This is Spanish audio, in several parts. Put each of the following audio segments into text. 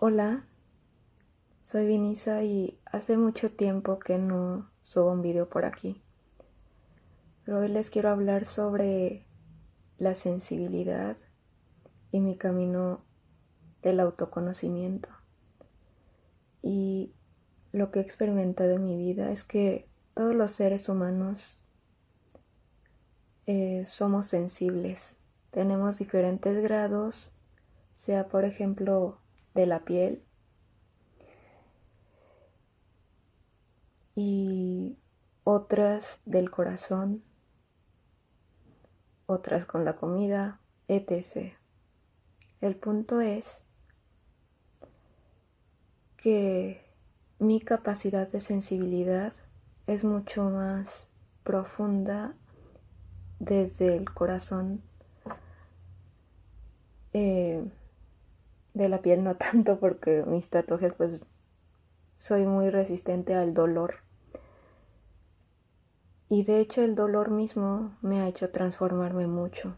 Hola, soy Vinisa y hace mucho tiempo que no subo un video por aquí. Pero hoy les quiero hablar sobre la sensibilidad y mi camino del autoconocimiento. Y lo que he experimentado en mi vida es que todos los seres humanos somos sensibles. Tenemos diferentes grados, sea por ejemplo de la piel y otras del corazón, otras con la comida, etc. El punto es que mi capacidad de sensibilidad es mucho más profunda desde el corazón, de la piel no tanto porque mis tatuajes pues soy muy resistente al dolor. Y de hecho el dolor mismo me ha hecho transformarme mucho.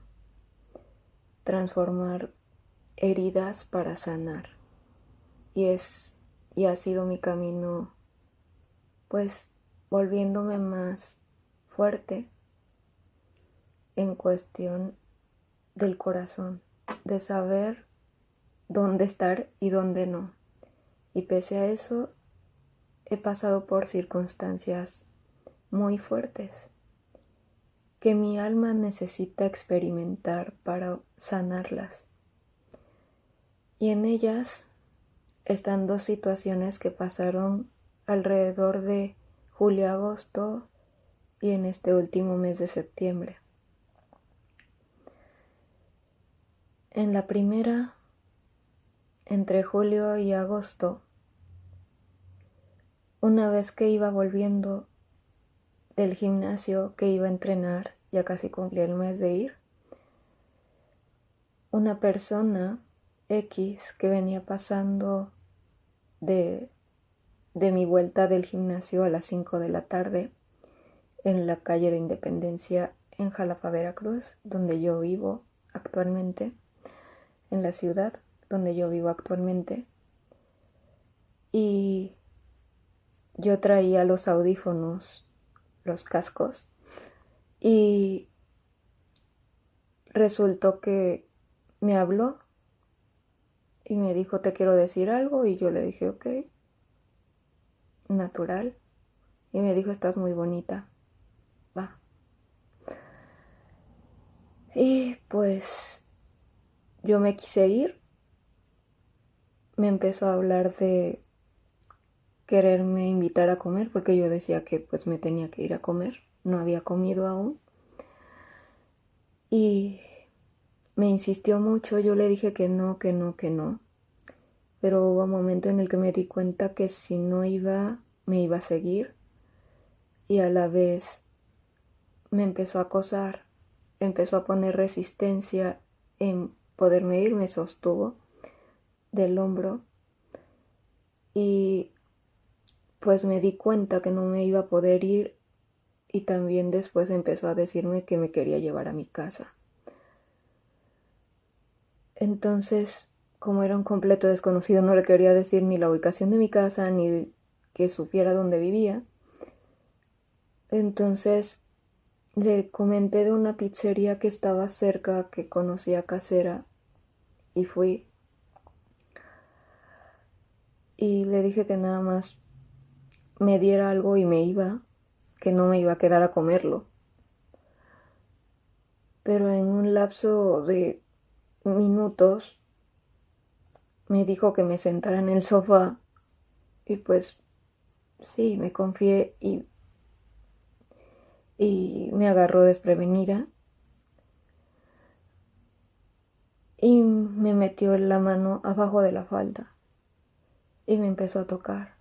Transformar heridas para sanar. Y ha sido mi camino, pues, volviéndome más fuerte en cuestión del corazón, de saber dónde estar y dónde no. Y pese a eso, he pasado por circunstancias muy fuertes que mi alma necesita experimentar para sanarlas. Y en ellas están dos situaciones que pasaron alrededor de julio-agosto y en este último mes de septiembre. En la primera, entre julio y agosto, una vez que iba volviendo del gimnasio que iba a entrenar, ya casi cumplía el mes de ir, una persona X que venía pasando de mi vuelta del gimnasio a las 5 de la tarde en la calle de Independencia en Jalapa, Veracruz, donde yo vivo actualmente, en la ciudad donde yo vivo actualmente. Y yo traía los audífonos, los cascos, y resultó que me habló y me dijo, te quiero decir algo, y yo le dije, ok, natural, y me dijo, estás muy bonita, va. Y pues yo me quise ir, me empezó a hablar de quererme invitar a comer, porque yo decía que pues me tenía que ir a comer, no había comido aún, y me insistió mucho, yo le dije que no, que no, que no, pero hubo un momento en el que me di cuenta que si no iba, me iba a seguir, y a la vez me empezó a acosar, empezó a poner resistencia en poderme ir, me sostuvo del hombro, y pues me di cuenta que no me iba a poder ir, y también después empezó a decirme que me quería llevar a mi casa. Entonces, como era un completo desconocido, no le quería decir ni la ubicación de mi casa, ni que supiera dónde vivía. Entonces, le comenté de una pizzería que estaba cerca, que conocía casera, y fui. Y le dije que nada más me diera algo y me iba, que no me iba a quedar a comerlo. Pero en un lapso de minutos me dijo que me sentara en el sofá, y pues sí, me confié y me agarró desprevenida y me metió la mano abajo de la falda y me empezó a tocar.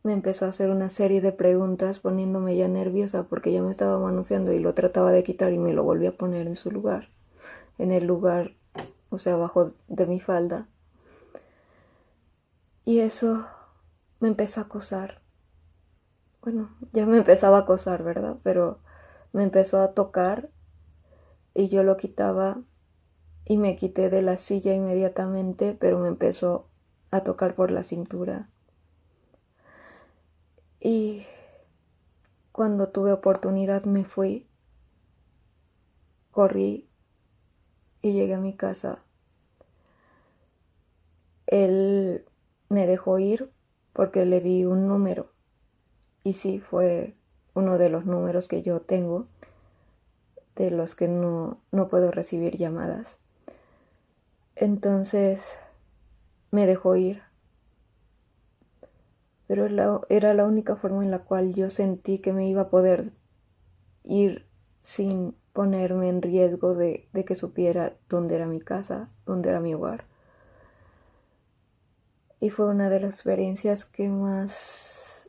Me empezó a hacer una serie de preguntas poniéndome ya nerviosa porque ya me estaba manoseando y lo trataba de quitar y me lo volví a poner en su lugar, en el lugar, o sea, abajo de mi falda. Y eso me empezó a acosar. Bueno, ya me empezaba a acosar, ¿verdad? Pero me empezó a tocar y yo lo quitaba y me quité de la silla inmediatamente, pero me empezó a tocar por la cintura. Y cuando tuve oportunidad me fui, corrí y llegué a mi casa. Él me dejó ir porque le di un número. Y sí, fue uno de los números que yo tengo, de los que no puedo recibir llamadas. Entonces me dejó ir. Pero era la única forma en la cual yo sentí que me iba a poder ir sin ponerme en riesgo de que supiera dónde era mi casa, dónde era mi hogar. Y fue una de las experiencias que más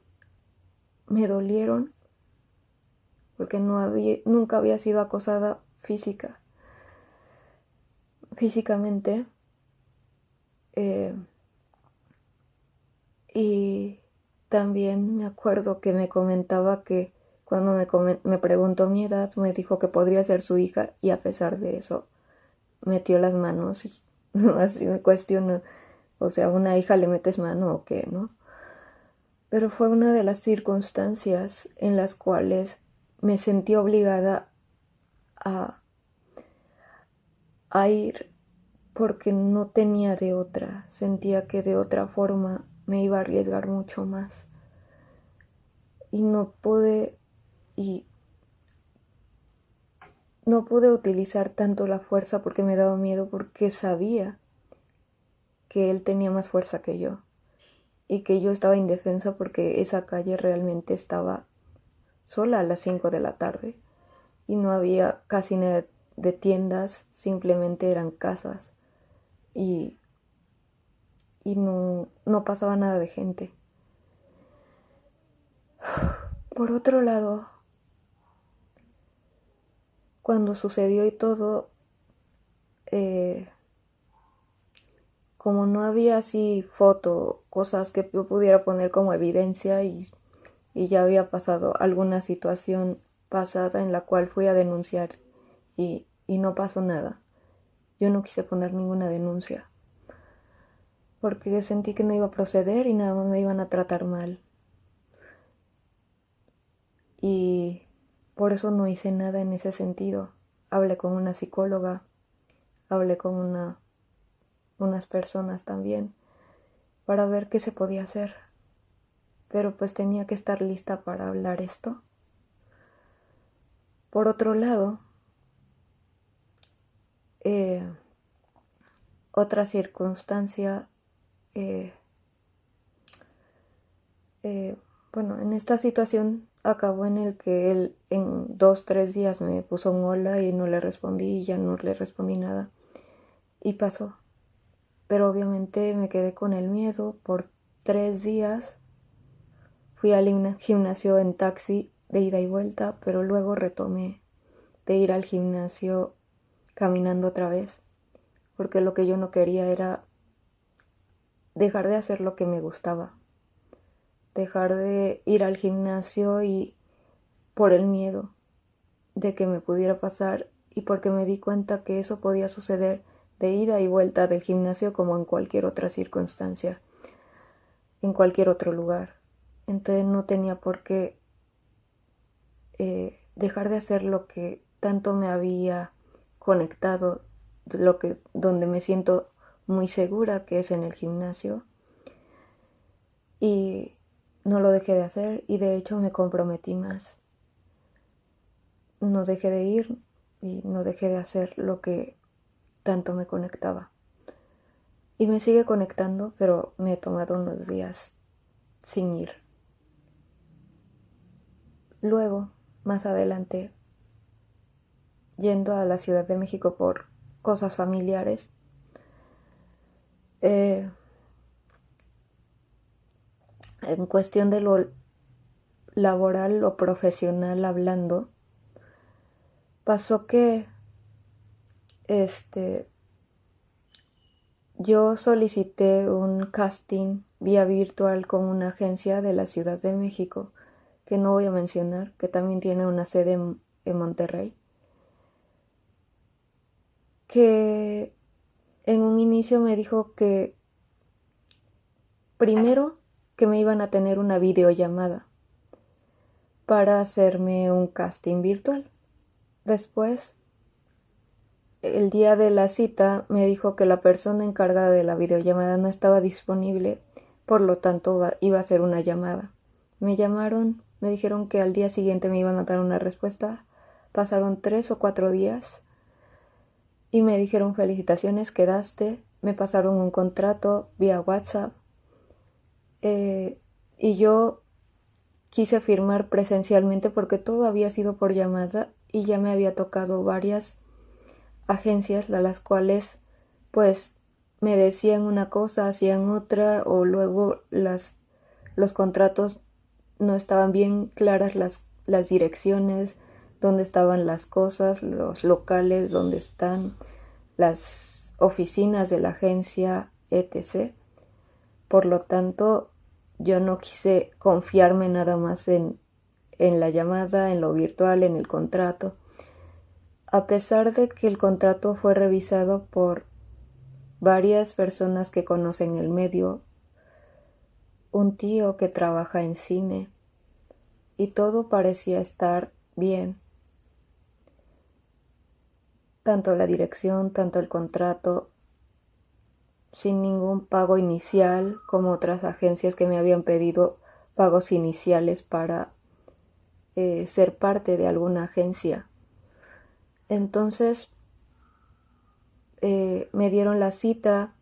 me dolieron, porque nunca había sido acosada físicamente. Y también me acuerdo que me comentaba que cuando me preguntó mi edad, me dijo que podría ser su hija, y a pesar de eso metió las manos y así me cuestiono, o sea, ¿a una hija le metes mano o qué, no? Pero fue una de las circunstancias en las cuales me sentí obligada a, a ir, porque no tenía de otra. Sentía que de otra forma me iba a arriesgar mucho más. Y no pude utilizar tanto la fuerza porque me daba miedo, porque sabía que él tenía más fuerza que yo y que yo estaba indefensa porque esa calle realmente estaba sola a las 5 de la tarde y no había casi nada de tiendas, simplemente eran casas y no pasaba nada de gente. Por otro lado, cuando sucedió y todo, como no había así foto, cosas que yo pudiera poner como evidencia, y ya había pasado alguna situación pasada en la cual fui a denunciar y no pasó nada. Yo no quise poner ninguna denuncia porque sentí que no iba a proceder y nada más me iban a tratar mal. Y por eso no hice nada en ese sentido. Hablé con una psicóloga, hablé con unas personas también para ver qué se podía hacer. Pero pues tenía que estar lista para hablar esto. Por otro lado, otra circunstancia, bueno, en esta situación acabó en el que él en 2-3 días me puso un hola y no le respondí, y ya no le respondí nada y pasó. Pero obviamente me quedé con el miedo por 3 días. Fui al gimnasio en taxi de ida y vuelta, pero luego retomé de ir al gimnasio caminando otra vez, porque lo que yo no quería era dejar de hacer lo que me gustaba, dejar de ir al gimnasio y por el miedo de que me pudiera pasar, y porque me di cuenta que eso podía suceder de ida y vuelta del gimnasio como en cualquier otra circunstancia, en cualquier otro lugar. Entonces no tenía por qué dejar de hacer lo que tanto me había conectado, donde me siento muy segura, que es en el gimnasio. Y no lo dejé de hacer, y de hecho me comprometí más. No dejé de ir y no dejé de hacer lo que tanto me conectaba. Y me sigue conectando, pero me he tomado unos días sin ir. Luego, más adelante, yendo a la Ciudad de México por cosas familiares, en cuestión de lo laboral o profesional hablando, pasó que yo solicité un casting vía virtual con una agencia de la Ciudad de México, que no voy a mencionar, que también tiene una sede en Monterrey, que en un inicio me dijo que primero que me iban a tener una videollamada para hacerme un casting virtual. Después, el día de la cita me dijo que la persona encargada de la videollamada no estaba disponible, por lo tanto iba a hacer una llamada. Me llamaron, me dijeron que al día siguiente me iban a dar una respuesta. Pasaron 3 o 4 días y me dijeron felicitaciones, quedaste. Me pasaron un contrato vía WhatsApp y yo quise firmar presencialmente porque todo había sido por llamada y ya me había tocado varias agencias a las cuales pues me decían una cosa, hacían otra, o luego los contratos no estaban bien claras las direcciones, dónde estaban las cosas, los locales, dónde están las oficinas de la agencia, etc. Por lo tanto, yo no quise confiarme nada más en la llamada, en lo virtual, en el contrato. A pesar de que el contrato fue revisado por varias personas que conocen el medio, un tío que trabaja en cine, y todo parecía estar bien. Tanto la dirección, tanto el contrato, sin ningún pago inicial, como otras agencias que me habían pedido pagos iniciales para ser parte de alguna agencia. Entonces me dieron la cita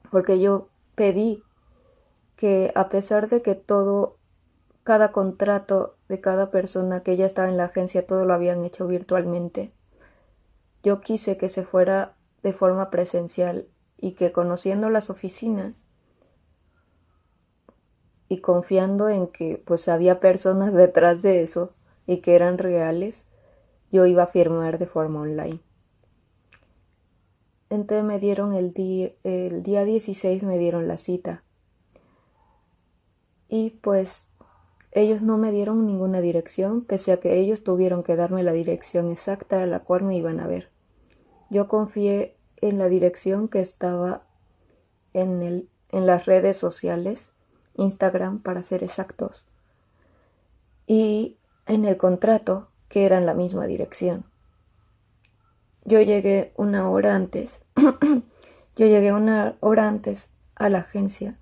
porque yo pedí que, a pesar de que cada contrato de cada persona que ya estaba en la agencia, todo lo habían hecho virtualmente, yo quise que se fuera de forma presencial y que, conociendo las oficinas y confiando en que pues había personas detrás de eso y que eran reales, yo iba a firmar de forma online. Entonces me dieron el día 16 me dieron la cita. Y pues ellos no me dieron ninguna dirección, pese a que ellos tuvieron que darme la dirección exacta a la cual me iban a ver. Yo confié en la dirección que estaba en las redes sociales, Instagram para ser exactos, y en el contrato, que era en la misma dirección. Yo llegué una hora antes. A la agencia,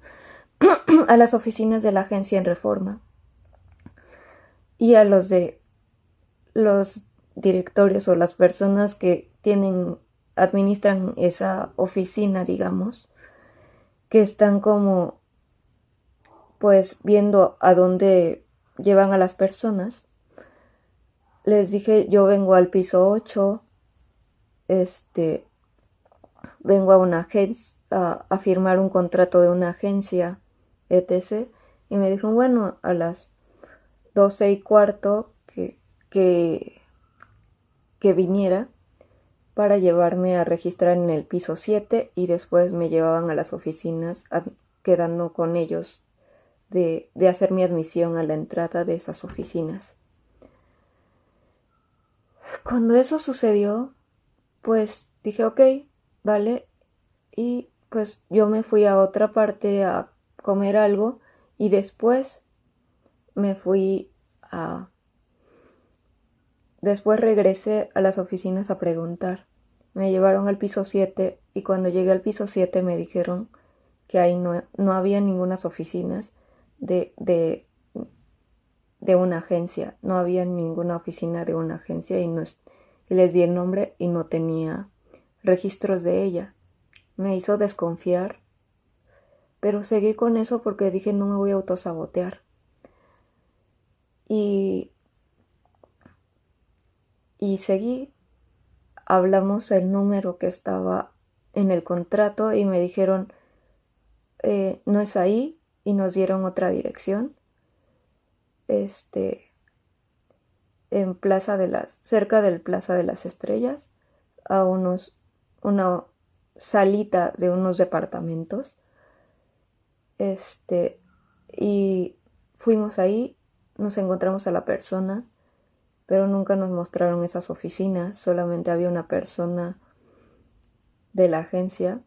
a las oficinas de la agencia en Reforma, y a los directorios o las personas que administran esa oficina, digamos, que están como pues viendo a dónde llevan a las personas. Les dije, yo vengo al piso 8, vengo a una agencia a firmar un contrato de una agencia, etc. Y me dijeron, bueno, a las 12:15 que viniera para llevarme a registrar en el piso 7, y después me llevaban a las oficinas, quedando con ellos de hacer mi admisión a la entrada de esas oficinas. Cuando eso sucedió, pues dije, ok, vale, y pues yo me fui a otra parte a comer algo, y después Después regresé a las oficinas a preguntar. Me llevaron al piso 7 y cuando llegué al piso 7 me dijeron que ahí no había ninguna oficinas de una agencia. No había ninguna oficina de una agencia y les di el nombre y no tenía registros de ella. Me hizo desconfiar, pero seguí con eso porque dije, no me voy a autosabotear. Y seguí. Hablamos el número que estaba en el contrato y me dijeron, no es ahí, y nos dieron otra dirección, cerca del Plaza de las Estrellas, a una salita de unos departamentos, y fuimos ahí, nos encontramos a la persona, pero nunca nos mostraron esas oficinas, solamente había una persona de la agencia.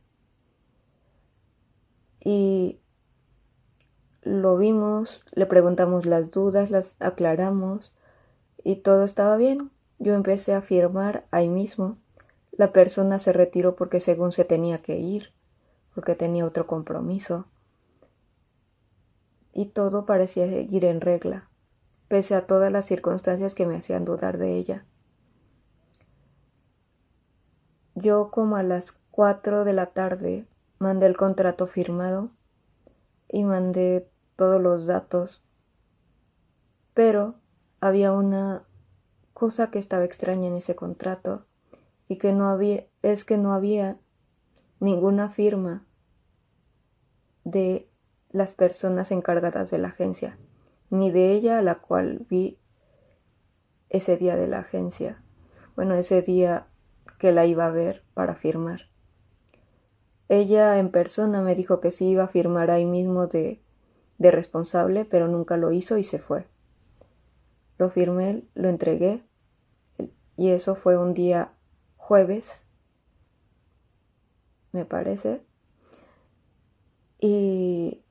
y lo vimos, le preguntamos las dudas, las aclaramos y todo estaba bien. Yo empecé a firmar ahí mismo. La persona se retiró porque según se tenía que ir, porque tenía otro compromiso. Y todo parecía ir en regla, pese a todas las circunstancias que me hacían dudar de ella. Yo como a las 4 de la tarde mandé el contrato firmado y mandé todos los datos, pero había una cosa que estaba extraña en ese contrato y que no había ninguna firma de las personas encargadas de la agencia, ni de ella, a la cual vi ese día de la agencia. Bueno, ese día que la iba a ver para firmar. Ella en persona me dijo que sí iba a firmar ahí mismo de responsable, pero nunca lo hizo y se fue. Lo firmé, lo entregué y eso fue un día jueves, me parece. Y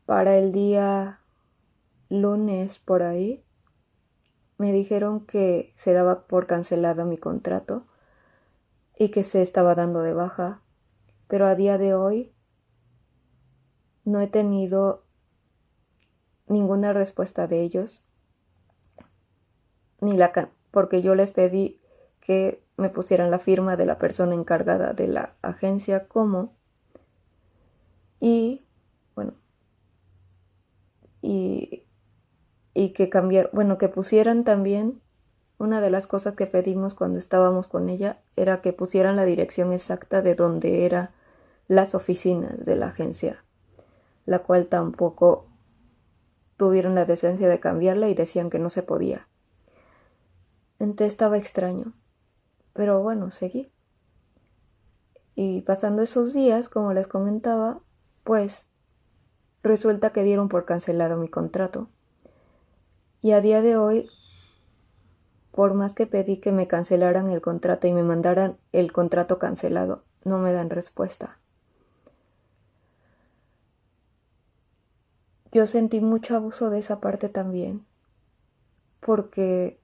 para el día lunes por ahí me dijeron que se daba por cancelado mi contrato y que se estaba dando de baja, pero a día de hoy no he tenido ninguna respuesta de ellos, porque yo les pedí que me pusieran la firma de la persona encargada de la agencia y bueno, y que pusieran también. Una de las cosas que pedimos cuando estábamos con ella era que pusieran la dirección exacta de donde eran las oficinas de la agencia, la cual tampoco tuvieron la decencia de cambiarla y decían que no se podía. Entonces estaba extraño, pero bueno, seguí. Y pasando esos días, como les comentaba, pues resulta que dieron por cancelado mi contrato. Y a día de hoy, por más que pedí que me cancelaran el contrato y me mandaran el contrato cancelado, no me dan respuesta. Yo sentí mucho abuso de esa parte también, porque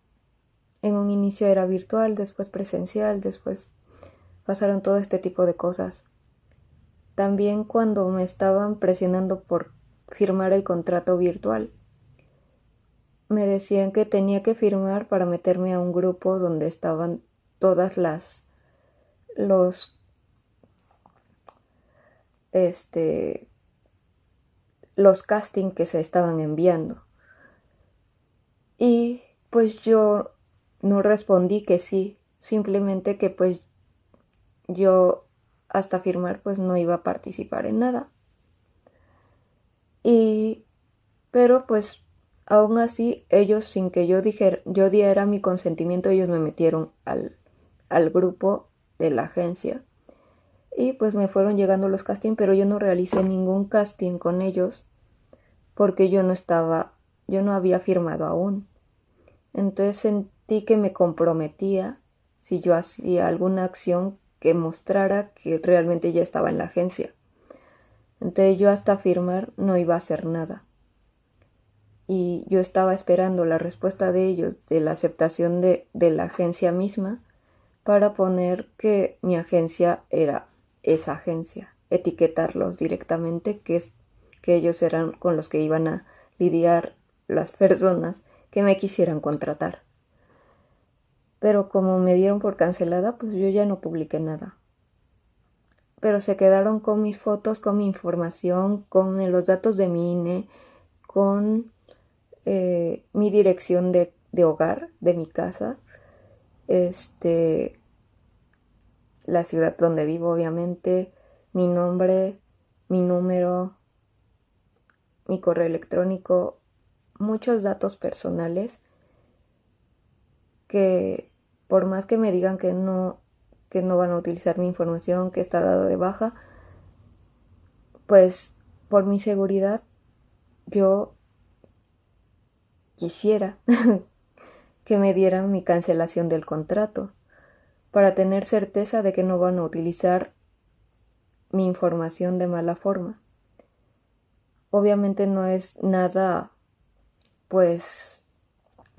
en un inicio era virtual, después presencial, después pasaron todo este tipo de cosas. También cuando me estaban presionando por firmar el contrato virtual, me decían que tenía que firmar para meterme a un grupo donde estaban todas los castings que se estaban enviando. Y pues yo no respondí que sí, simplemente que pues yo hasta firmar pues no iba a participar en nada. Pero pues aún así ellos, sin que yo diera mi consentimiento, ellos me metieron al grupo de la agencia y pues me fueron llegando los castings, pero yo no realicé ningún casting con ellos porque yo no había firmado aún. Entonces sentí que me comprometía si yo hacía alguna acción que mostrara que realmente ya estaba en la agencia. Entonces yo hasta firmar no iba a hacer nada. Y yo estaba esperando la respuesta de ellos, de la aceptación de la agencia misma, para poner que mi agencia era esa agencia, etiquetarlos directamente, que ellos eran con los que iban a lidiar las personas que me quisieran contratar. Pero como me dieron por cancelada, pues yo ya no publiqué nada. Pero se quedaron con mis fotos, con mi información, con los datos de mi INE, con mi dirección de hogar, de mi casa, la ciudad donde vivo, obviamente, mi nombre, mi número, mi correo electrónico, muchos datos personales que por más que me digan que no van a utilizar mi información, que está dado de baja, pues por mi seguridad yo quisiera que me dieran mi cancelación del contrato para tener certeza de que no van a utilizar mi información de mala forma. Obviamente no es nada, pues,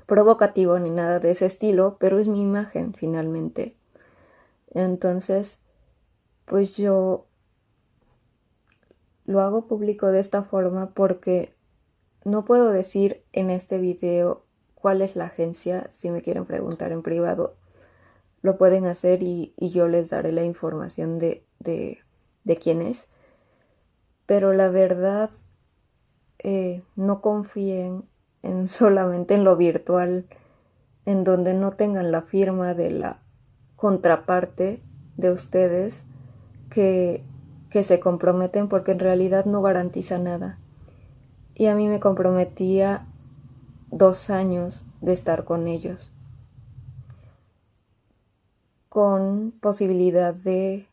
provocativo ni nada de ese estilo, pero es mi imagen finalmente. Entonces, pues yo lo hago público de esta forma porque no puedo decir en este video cuál es la agencia. Si me quieren preguntar en privado, lo pueden hacer y yo les daré la información de quién es. Pero la verdad, no confíen en solamente en lo virtual, en donde no tengan la firma de la contraparte de ustedes que, que se comprometen, porque en realidad no garantiza nada. Y a mí me comprometía 2 años de estar con ellos, con posibilidad de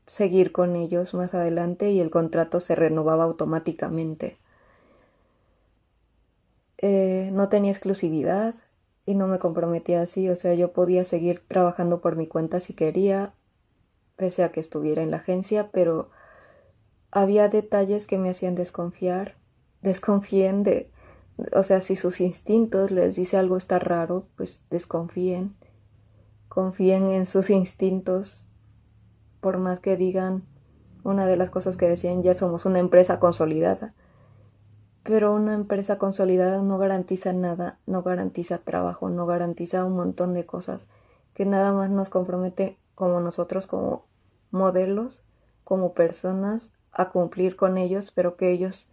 seguir con ellos más adelante, y el contrato se renovaba automáticamente. No tenía exclusividad y no me comprometía así, o sea, yo podía seguir trabajando por mi cuenta si quería, pese a que estuviera en la agencia, pero había detalles que me hacían desconfiar. Desconfíen de, o sea, si sus instintos les dice algo está raro, pues desconfíen. Confíen en sus instintos, por más que digan, una de las cosas que decían, ya somos una empresa consolidada. Pero una empresa consolidada no garantiza nada, no garantiza trabajo, no garantiza un montón de cosas que nada más nos compromete como nosotros, como modelos, como personas, a cumplir con ellos, pero que ellos,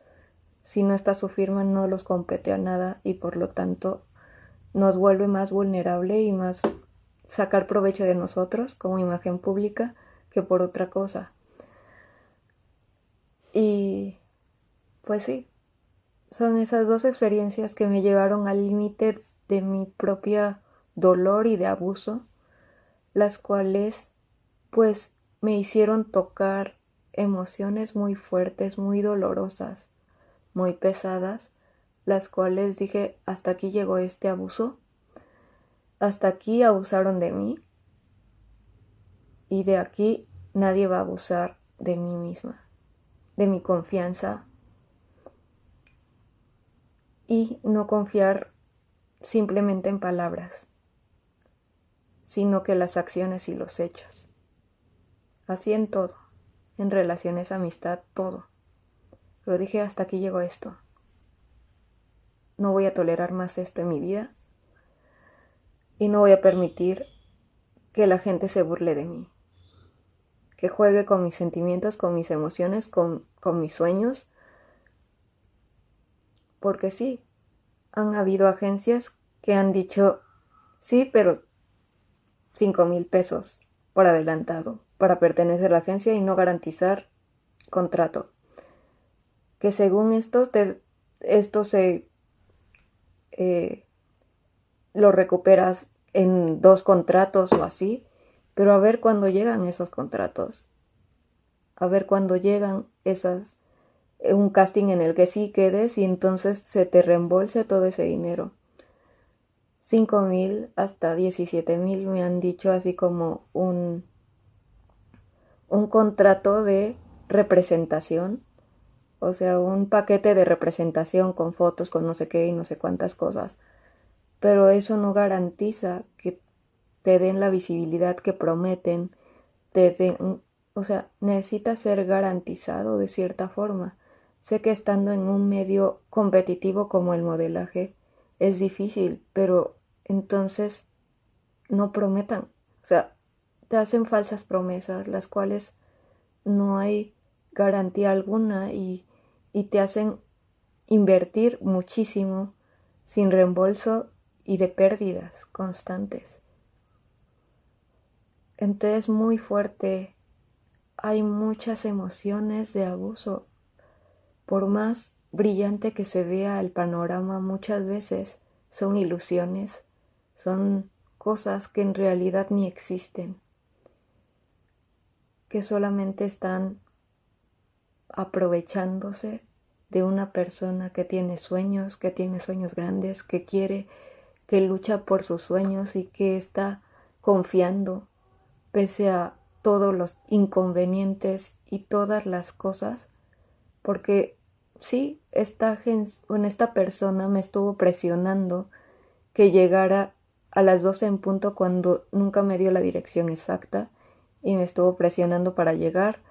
si no está su firma, no los compete a nada, y por lo tanto nos vuelve más vulnerable y más sacar provecho de nosotros como imagen pública que por otra cosa. Y pues sí, son esas dos experiencias que me llevaron al límite de mi propia dolor y de abuso, las cuales pues me hicieron tocar emociones muy fuertes, muy dolorosas, muy pesadas, las cuales dije, hasta aquí llegó este abuso, hasta aquí abusaron de mí, y de aquí nadie va a abusar de mí misma, de mi confianza, y no confiar simplemente en palabras, sino que las acciones y los hechos. Así en todo, en relaciones, amistad, todo. Pero dije, hasta aquí llegó esto. No voy a tolerar más esto en mi vida, y no voy a permitir que la gente se burle de mí, que juegue con mis sentimientos, con mis emociones, con mis sueños. Porque sí, han habido agencias que han dicho, sí, pero 5,000 pesos por adelantado para pertenecer a la agencia y no garantizar contrato. Que según esto lo recuperas en 2 contratos o así, pero a ver cuándo llegan esos contratos, a ver cuándo llegan un casting en el que sí quedes y entonces se te reembolse todo ese dinero. 5,000 hasta 17,000 me han dicho, así como un contrato de representación, o sea, un paquete de representación con fotos, con no sé qué y no sé cuántas cosas. Pero eso no garantiza que te den la visibilidad que prometen, o sea, necesita ser garantizado de cierta forma. Sé que estando en un medio competitivo como el modelaje es difícil, pero entonces no prometan. O sea, te hacen falsas promesas, las cuales no hay garantía alguna, y te hacen invertir muchísimo sin reembolso y de pérdidas constantes. Entonces, muy fuerte. Hay muchas emociones de abuso. Por más brillante que se vea el panorama, muchas veces son ilusiones, son cosas que en realidad ni existen, que solamente están aprovechándose de una persona que tiene sueños grandes, que quiere, que lucha por sus sueños y que está confiando pese a todos los inconvenientes y todas las cosas, porque sí, esta persona me estuvo presionando que llegara a las 12 en punto cuando nunca me dio la dirección exacta y me estuvo presionando para llegar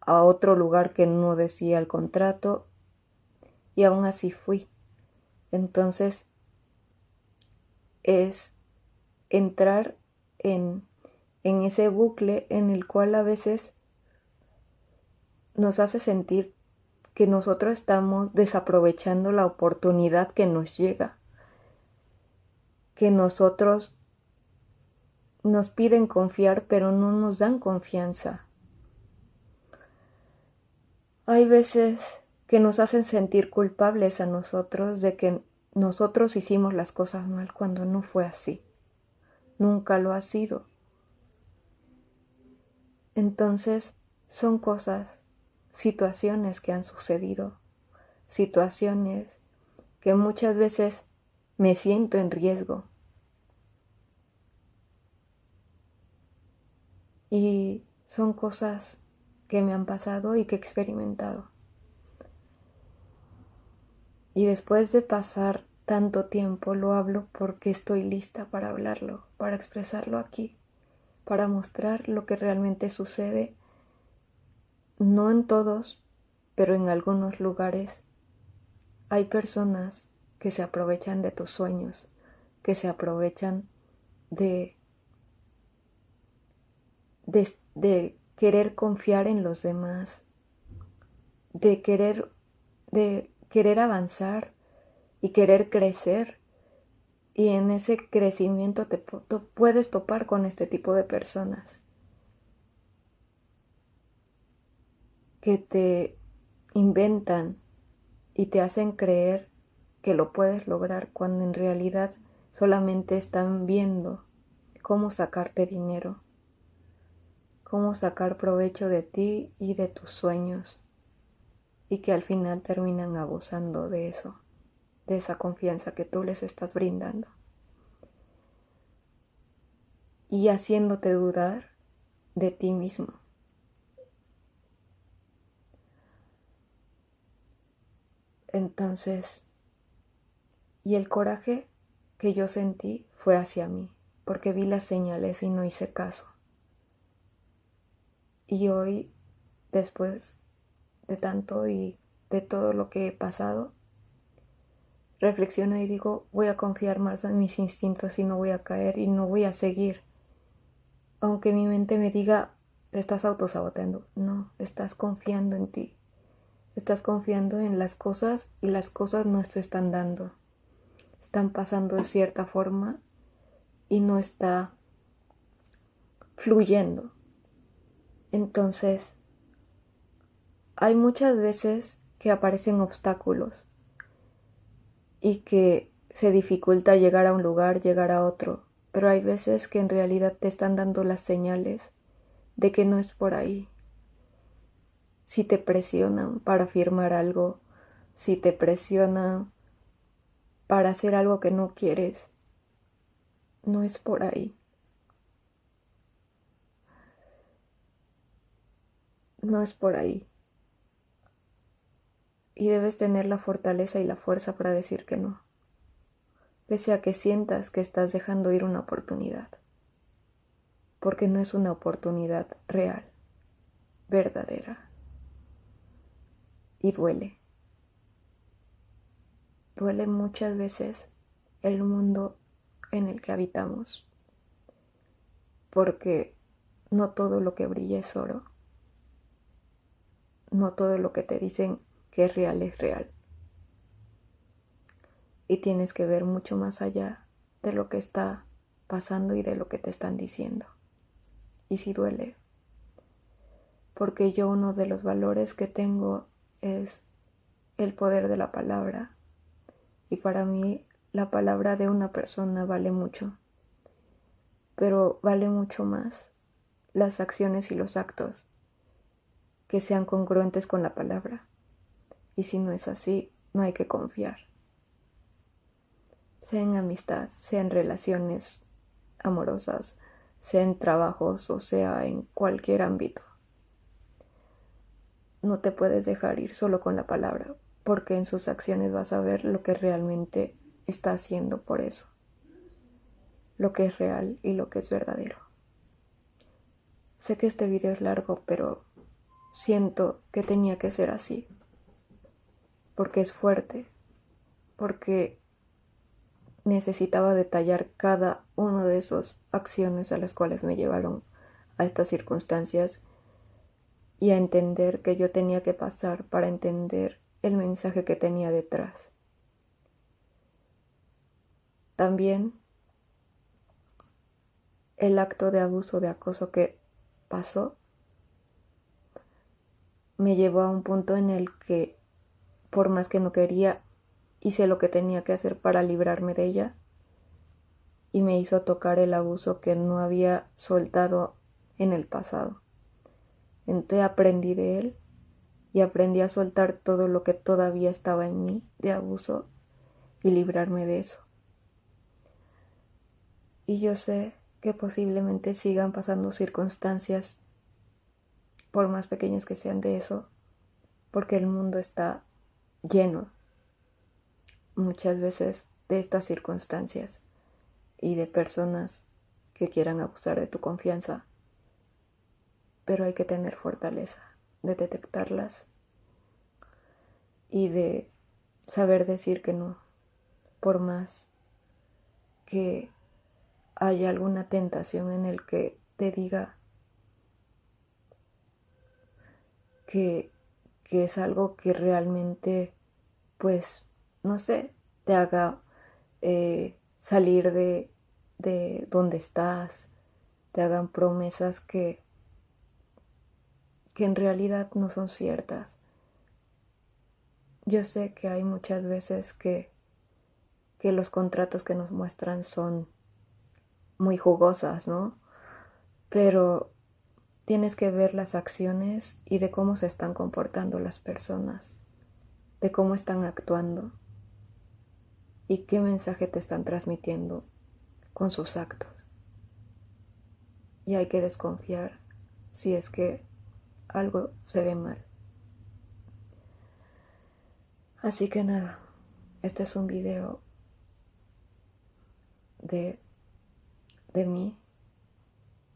a otro lugar que no decía el contrato y aún así fui. Entonces es entrar en ese bucle en el cual a veces nos hace sentir que nosotros estamos desaprovechando la oportunidad que nos llega, que nosotros nos piden confiar pero no nos dan confianza. Hay veces que nos hacen sentir culpables a nosotros de que nosotros hicimos las cosas mal cuando no fue así. Nunca lo ha sido. Entonces son cosas, situaciones que han sucedido, situaciones que muchas veces me siento en riesgo. Y son cosas que me han pasado y que he experimentado. Y después de pasar tanto tiempo lo hablo porque estoy lista para hablarlo, para expresarlo aquí, para mostrar lo que realmente sucede, no en todos, pero en algunos lugares. Hay personas que se aprovechan de tus sueños, que se aprovechan de querer confiar en los demás, de querer avanzar y querer crecer. Y en ese crecimiento te puedes topar con este tipo de personas que te inventan y te hacen creer que lo puedes lograr cuando en realidad solamente están viendo cómo sacarte dinero, cómo sacar provecho de ti y de tus sueños, y que al final terminan abusando de eso, de esa confianza que tú les estás brindando y haciéndote dudar de ti mismo. Entonces, y el coraje que yo sentí fue hacia mí, porque vi las señales y no hice caso. Y hoy, después de tanto y de todo lo que he pasado, reflexiono y digo, voy a confiar más en mis instintos y no voy a caer y no voy a seguir. Aunque mi mente me diga, te estás autosaboteando. No, estás confiando en ti. Estás confiando en las cosas y las cosas no se están dando. Están pasando de cierta forma y no está fluyendo. Entonces, hay muchas veces que aparecen obstáculos y que se dificulta llegar a un lugar, llegar a otro, pero hay veces que en realidad te están dando las señales de que no es por ahí. Si te presionan para firmar algo, si te presionan para hacer algo que no quieres, no es por ahí. No es por ahí. Y debes tener la fortaleza y la fuerza para decir que no, pese a que sientas que estás dejando ir una oportunidad, porque no es una oportunidad real, verdadera, y duele. Duele muchas veces el mundo en el que habitamos, porque no todo lo que brilla es oro, no todo lo que te dicen que es real es real, y tienes que ver mucho más allá de lo que está pasando y de lo que te están diciendo. Y sí duele, porque yo uno de los valores que tengo es el poder de la palabra, y para mí la palabra de una persona vale mucho, pero vale mucho más las acciones y los actos que sean congruentes con la palabra, y si no es así, no hay que confiar, sea en amistad, sea en relaciones amorosas, sea en trabajos o sea en cualquier ámbito. no te puedes dejar ir solo con la palabra, porque en sus acciones vas a ver lo que realmente está haciendo por eso, lo que es real y lo que es verdadero. Sé que este video es largo, pero siento que tenía que ser así, porque es fuerte, porque necesitaba detallar cada una de esas acciones a las cuales me llevaron a estas circunstancias y a entender que yo tenía que pasar para entender el mensaje que tenía detrás. También el acto de abuso, de acoso que pasó, me llevó a un punto en el que, por más que no quería, hice lo que tenía que hacer para librarme de ella, y me hizo tocar el abuso que no había soltado en el pasado. Entonces aprendí de él y aprendí a soltar todo lo que todavía estaba en mí de abuso y librarme de eso. Y yo sé que posiblemente sigan pasando circunstancias, por más pequeñas que sean, de eso, porque el mundo está lleno muchas veces de estas circunstancias y de personas que quieran abusar de tu confianza, pero hay que tener fortaleza de detectarlas y de saber decir que no, por más que haya alguna tentación en el que te diga que es algo que realmente, pues, no sé, te haga salir de donde estás, te hagan promesas que en realidad no son ciertas. Yo sé que hay muchas veces que los contratos que nos muestran son muy jugosas, ¿no? Pero tienes que ver las acciones y de cómo se están comportando las personas, de cómo están actuando y qué mensaje te están transmitiendo con sus actos. Y hay que desconfiar si es que algo se ve mal. Así que nada, este es un video de mí,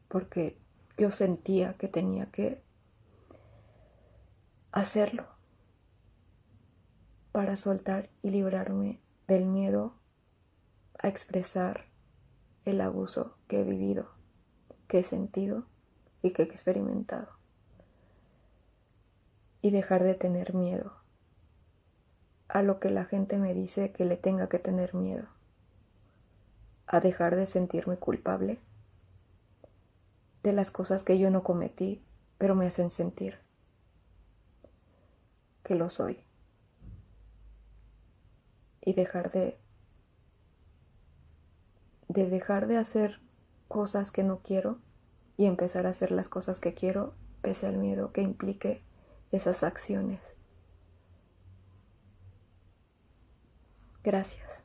porque yo sentía que tenía que hacerlo para soltar y librarme del miedo a expresar el abuso que he vivido, que he sentido y que he experimentado. Y dejar de tener miedo a lo que la gente me dice que le tenga que tener miedo. A dejar de sentirme culpable de las cosas que yo no cometí, pero me hacen sentir que lo soy. Y dejar de dejar de hacer cosas que no quiero y empezar a hacer las cosas que quiero, pese al miedo que implique esas acciones. Gracias.